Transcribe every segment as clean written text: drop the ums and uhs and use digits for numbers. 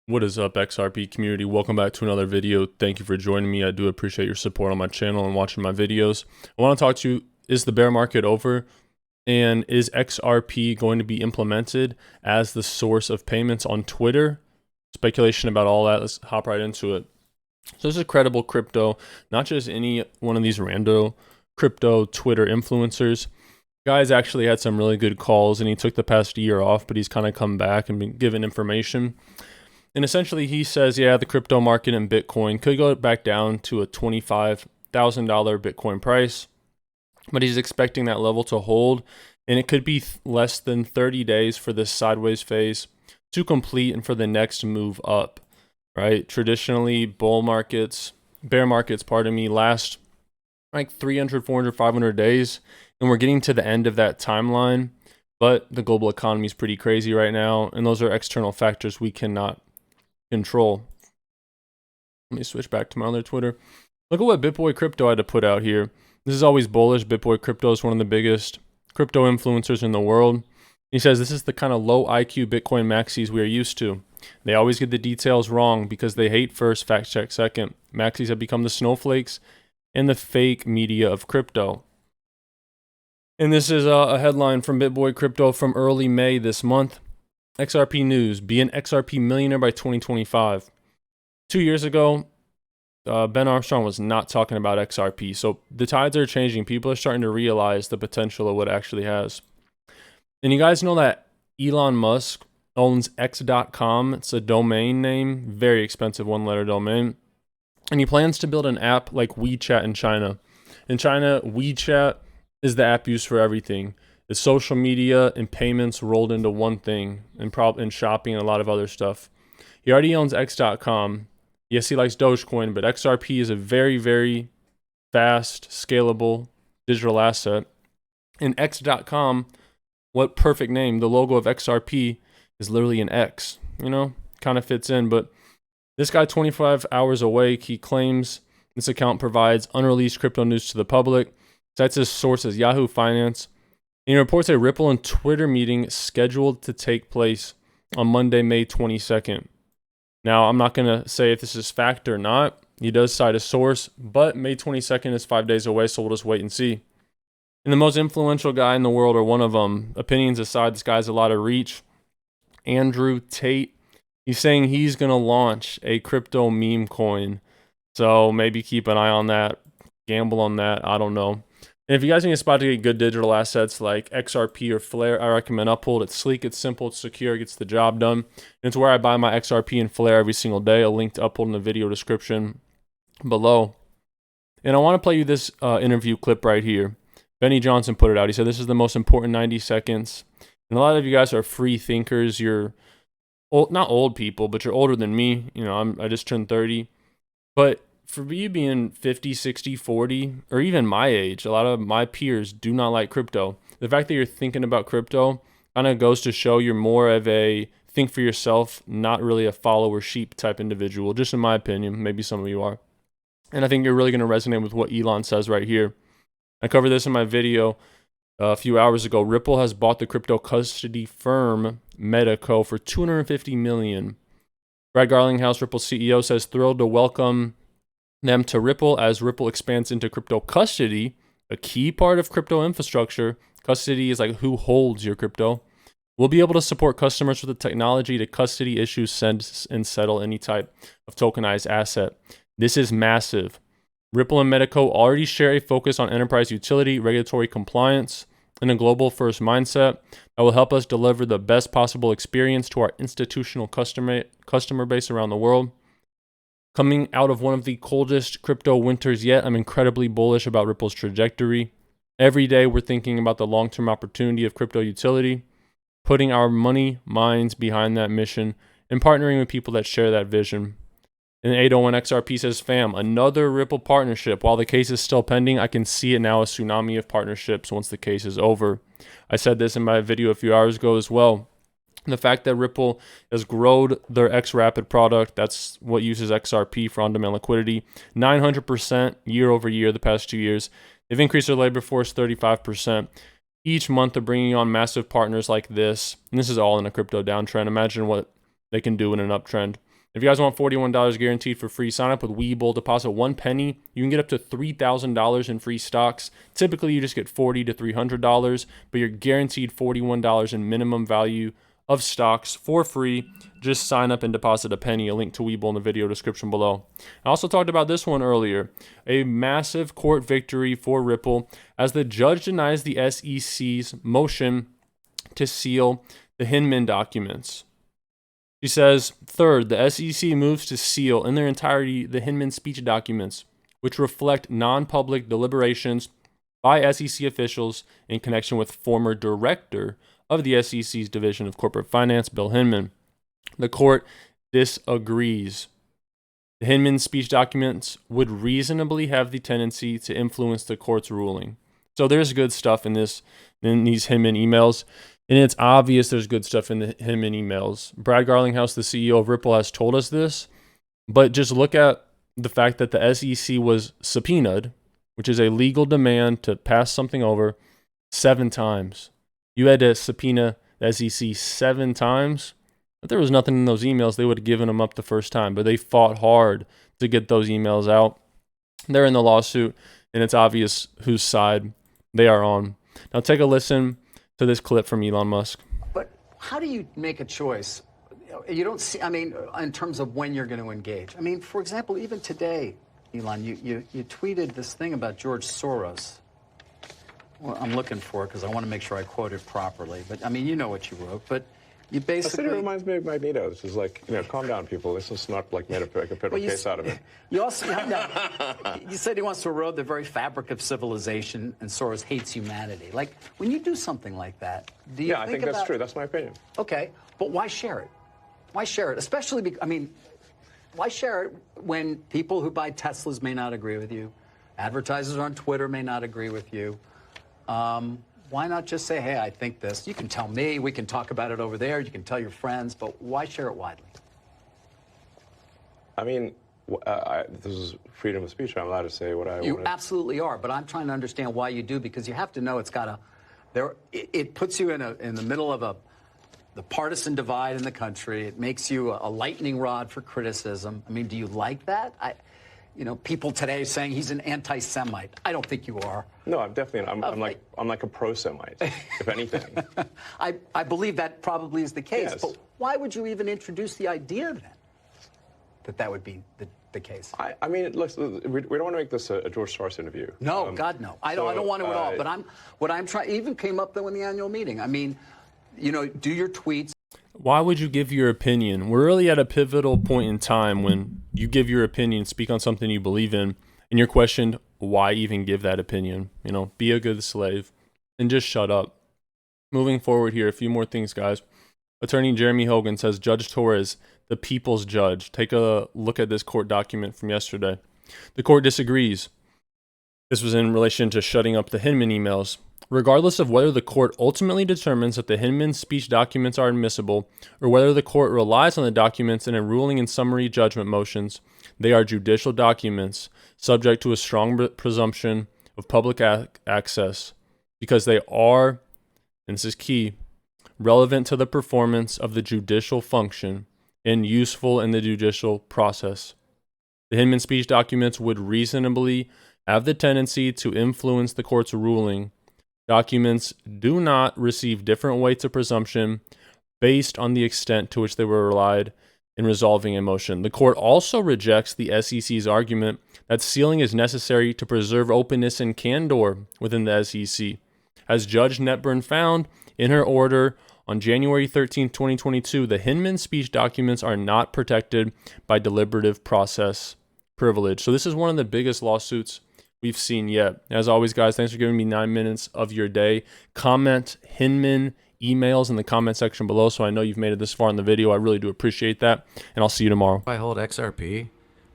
What is up, XRP community? Welcome back to another video. Thank you for joining me. I do appreciate your support on my channel and watching my videos. I want to talk to you, is the bear market over? And is XRP going to be implemented as the source of payments on Twitter? Speculation about all that. Let's hop right into it. So this is credible crypto, not just any one of these rando crypto Twitter influencers. Guy's actually had some really good calls, and he took the past year off, but he's kind of come back and been given information. And essentially he says, yeah, the crypto market and Bitcoin could go back down to a $25,000 Bitcoin price, but he's expecting that level to hold. And it could be less than 30 days for this sideways phase to complete and for the next move up, right? Traditionally, bear markets, last like 300, 400, 500 days. And we're getting to the end of that timeline, but the global economy is pretty crazy right now. And those are external factors we cannot control. Let me switch back to my other Twitter. Look at what BitBoy Crypto had to put out here. This is always bullish. BitBoy Crypto is one of the biggest crypto influencers in the world. He says this is the kind of low IQ Bitcoin maxis we are used to. They always get the details wrong because they hate first, fact check second. Maxis have become the snowflakes and the fake media of crypto. And this is a headline from BitBoy Crypto from early May this month. XRP news, be an XRP millionaire by 2025. 2 years ago, Ben Armstrong was not talking about XRP. So the tides are changing. People are starting to realize the potential of what it actually has. And you guys know that Elon Musk owns X.com. It's a domain name, very expensive one-letter domain. And he plans to build an app like WeChat in China. In China, WeChat is the app used for everything. It's social media and payments rolled into one thing, and shopping and a lot of other stuff. He already owns X.com. Yes, he likes Dogecoin, but XRP is a very, very fast, scalable digital asset. And X.com, what perfect name. The logo of XRP is literally an X, kind of fits in. But this guy, 25 hours awake, he claims this account provides unreleased crypto news to the public. Cites his sources, Yahoo Finance. And he reports a Ripple and Twitter meeting scheduled to take place on Monday, May 22nd. Now, I'm not going to say if this is fact or not. He does cite a source, but May 22nd is 5 days away, so we'll just wait and see. And the most influential guy in the world, or one of them, opinions aside, this guy has a lot of reach, Andrew Tate. He's saying he's going to launch a crypto meme coin. So maybe keep an eye on that, gamble on that, I don't know. And if you guys need a spot to get good digital assets like XRP or Flare, I recommend Uphold. It's sleek, it's simple, it's secure, it gets the job done. And it's where I buy my XRP and Flare every single day. A link to Uphold in the video description below. And I want to play you this interview clip right here. Benny Johnson put it out. He said, this is the most important 90 seconds. And a lot of you guys are free thinkers. You're old, not old people, but you're older than me. I just turned 30. But for you being 50, 60, 40, or even my age, a lot of my peers do not like crypto. The fact that you're thinking about crypto kind of goes to show you're more of a think for yourself, not really a follower sheep type individual, just in my opinion. Maybe some of you are. And I think you're really going to resonate with what Elon says right here. I covered this in my video a few hours ago. Ripple has bought the crypto custody firm Metaco for $250 million. Brad Garlinghouse, Ripple CEO, says thrilled to welcome them to Ripple as Ripple expands into crypto custody, a key part of crypto infrastructure. Custody is like who holds your crypto. We'll be able to support customers with the technology to custody, issue, send, and settle any type of tokenized asset. This is massive. Ripple and Metaco already share a focus on enterprise utility, regulatory compliance, and a global first mindset that will help us deliver the best possible experience to our institutional customer base around the world. Coming out of one of the coldest crypto winters yet, I'm incredibly bullish about Ripple's trajectory. Every day we're thinking about the long-term opportunity of crypto utility, putting our money, minds behind that mission, and partnering with people that share that vision. And 801 XRP says, fam, another Ripple partnership. While the case is still pending, I can see it now, a tsunami of partnerships once the case is over. I said this in my video a few hours ago as well. The fact that Ripple has grown their XRapid product, that's what uses XRP for on-demand liquidity, 900% year over year the past 2 years. They've increased their labor force 35%. Each month they're bringing on massive partners like this. And this is all in a crypto downtrend. Imagine what they can do in an uptrend. If you guys want $41 guaranteed for free, sign up with Webull, deposit 1 penny. You can get up to $3,000 in free stocks. Typically, you just get $40 to $300, but you're guaranteed $41 in minimum value of stocks for free. Just sign up and deposit a penny. A link to Webull in the video description below. I also talked about this one earlier. A massive court victory for Ripple as the judge denies the SEC's motion to seal the Hinman documents. She says, third, the SEC moves to seal in their entirety the Hinman speech documents, which reflect non-public deliberations by SEC officials in connection with former director of the SEC's Division of Corporate Finance, Bill Hinman. The court disagrees. The Hinman speech documents would reasonably have the tendency to influence the court's ruling. So there's good stuff in these Hinman emails. And it's obvious there's good stuff in the Hinman emails. Brad Garlinghouse, the CEO of Ripple, has told us this. But just look at the fact that the SEC was subpoenaed, which is a legal demand to pass something over, 7 times. You had to subpoena the SEC 7 times. If there was nothing in those emails, they would have given them up the first time. But they fought hard to get those emails out. They're in the lawsuit, and it's obvious whose side they are on. Now take a listen to this clip from Elon Musk. But how do you make a choice? You don't see, I mean, in terms of when you're going to engage. I mean, for example, even today, Elon, you tweeted this thing about George Soros. Well, I'm looking for it because I want to make sure I quote it properly. But, I mean, you know what you wrote. But you basically... I said it reminds me of Magneto. This is like, calm down, people. This is not like made a federal case out of it. You also... you said he wants to erode the very fabric of civilization, and Soros hates humanity. Like, when you do something like that, do you I think that's true. That's my opinion. Okay, but why share it? Why share it? Especially, why share it when people who buy Teslas may not agree with you, advertisers on Twitter may not agree with you? Why not just say, hey, I think this. You can tell me. We can talk about it over there. You can tell your friends. But why share it widely? I mean, this is freedom of speech. I'm allowed to say what I want. You absolutely are. But I'm trying to understand why you do, because you have to know it's got it puts you in the middle of the partisan divide in the country. It makes you a lightning rod for criticism. I mean, do you like that? People today saying he's an anti-Semite. I don't think you are. No, I'm definitely. I'm like a pro-Semite, if anything. I believe that probably is the case. Yes. But why would you even introduce the idea then that would be the case? I mean, look, we don't want to make this a George Soros interview. No, God, no. I don't want to at all. But what I'm trying even came up though in the annual meeting. I mean, do your tweets. Why would you give your opinion? We're really at a pivotal point in time when you give your opinion, speak on something you believe in, and you're questioned, why even give that opinion? Be a good slave and just shut up. Moving forward here, a few more things, guys. Attorney Jeremy Hogan says Judge Torres, the people's judge. Take a look at this court document from yesterday. The court disagrees. This was in relation to shutting up the Hinman emails. Regardless of whether the court ultimately determines that the Hinman speech documents are admissible, or whether the court relies on the documents in a ruling in summary judgment motions, they are judicial documents subject to a strong presumption of public access because they are, and this is key, relevant to the performance of the judicial function and useful in the judicial process. The Hinman speech documents would reasonably have the tendency to influence the court's ruling. Documents do not receive different weights of presumption based on the extent to which they were relied in resolving a motion. The court also rejects the SEC's argument that sealing is necessary to preserve openness and candor within the SEC. As Judge Netburn found in her order on January 13, 2022, the Hinman speech documents are not protected by deliberative process privilege. So this is one of the biggest lawsuits we've seen yet. As always, guys, thanks for giving me 9 minutes of your day. Comment Hinman emails in the comment section below so I know you've made it this far in the video. I really do appreciate that, and I'll see you tomorrow. I hold XRP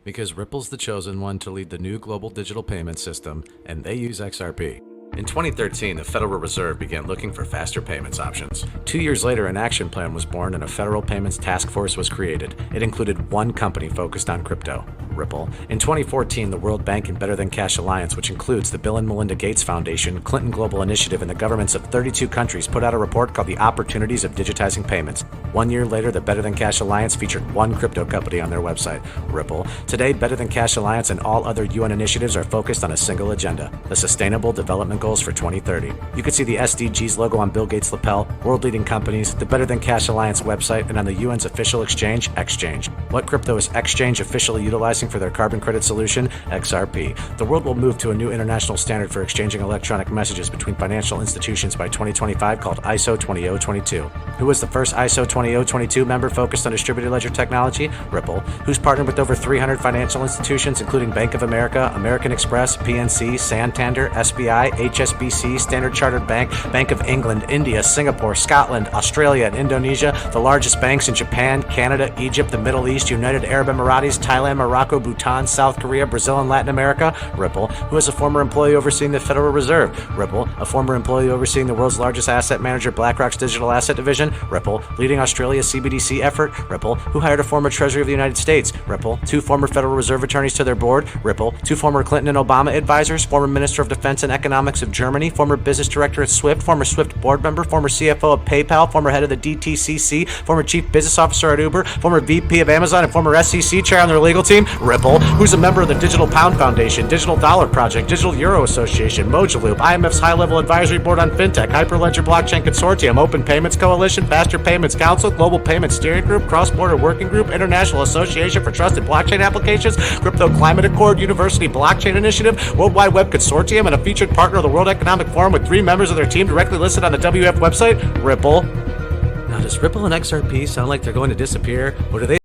because Ripple's the chosen one to lead the new global digital payment system, and they use XRP. In 2013, the Federal Reserve began looking for faster payments options. 2 years later, an action plan was born and a federal payments task force was created. It included one company focused on crypto. Ripple. In 2014, the World Bank and Better Than Cash Alliance, which includes the Bill and Melinda Gates Foundation, Clinton Global Initiative, and the governments of 32 countries, put out a report called The Opportunities of Digitizing Payments. 1 year later, the Better Than Cash Alliance featured one crypto company on their website, Ripple. Today, Better Than Cash Alliance and all other UN initiatives are focused on a single agenda, the Sustainable Development Goals for 2030. You can see the SDGs logo on Bill Gates' lapel, world-leading companies, the Better Than Cash Alliance website, and on the UN's official exchange, Exchange. What crypto is Exchange officially utilizing for their carbon credit solution? XRP. The world will move to a new international standard for exchanging electronic messages between financial institutions by 2025 called ISO 20022. Who was the first ISO 20022 member focused on distributed ledger technology? Ripple. Who's partnered with over 300 financial institutions including Bank of America, American Express, PNC, Santander, SBI, HSBC, Standard Chartered Bank, Bank of England, India, Singapore, Scotland, Australia, and Indonesia, the largest banks in Japan, Canada, Egypt, the Middle East, United Arab Emirates, Thailand, Morocco, Bhutan, South Korea, Brazil, and Latin America? Ripple. Who is a former employee overseeing the Federal Reserve? Ripple. A former employee overseeing the world's largest asset manager, BlackRock's digital asset division? Ripple. Leading Australia's CBDC effort? Ripple. Who hired a former Treasury of the United States? Ripple. 2 former Federal Reserve attorneys to their board? Ripple. 2 former Clinton and Obama advisors? Former Minister of Defense and Economics of Germany? Former business director at Swift? Former Swift board member? Former CFO of PayPal? Former head of the DTCC? Former chief business officer at Uber? Former VP of Amazon and former SEC chair on their legal team? Ripple. Who's a member of the Digital Pound Foundation, Digital Dollar Project, Digital Euro Association, Mojaloop, IMF's high-level advisory board on fintech, Hyperledger Blockchain Consortium, Open Payments Coalition, Faster Payments Council, Global Payments Steering Group, Cross-Border Working Group, International Association for Trusted Blockchain Applications, Crypto Climate Accord, University Blockchain Initiative, World Wide Web Consortium, and a featured partner of the World Economic Forum with 3 members of their team directly listed on the WF website? Ripple. Now, does Ripple and XRP sound like they're going to disappear, or do they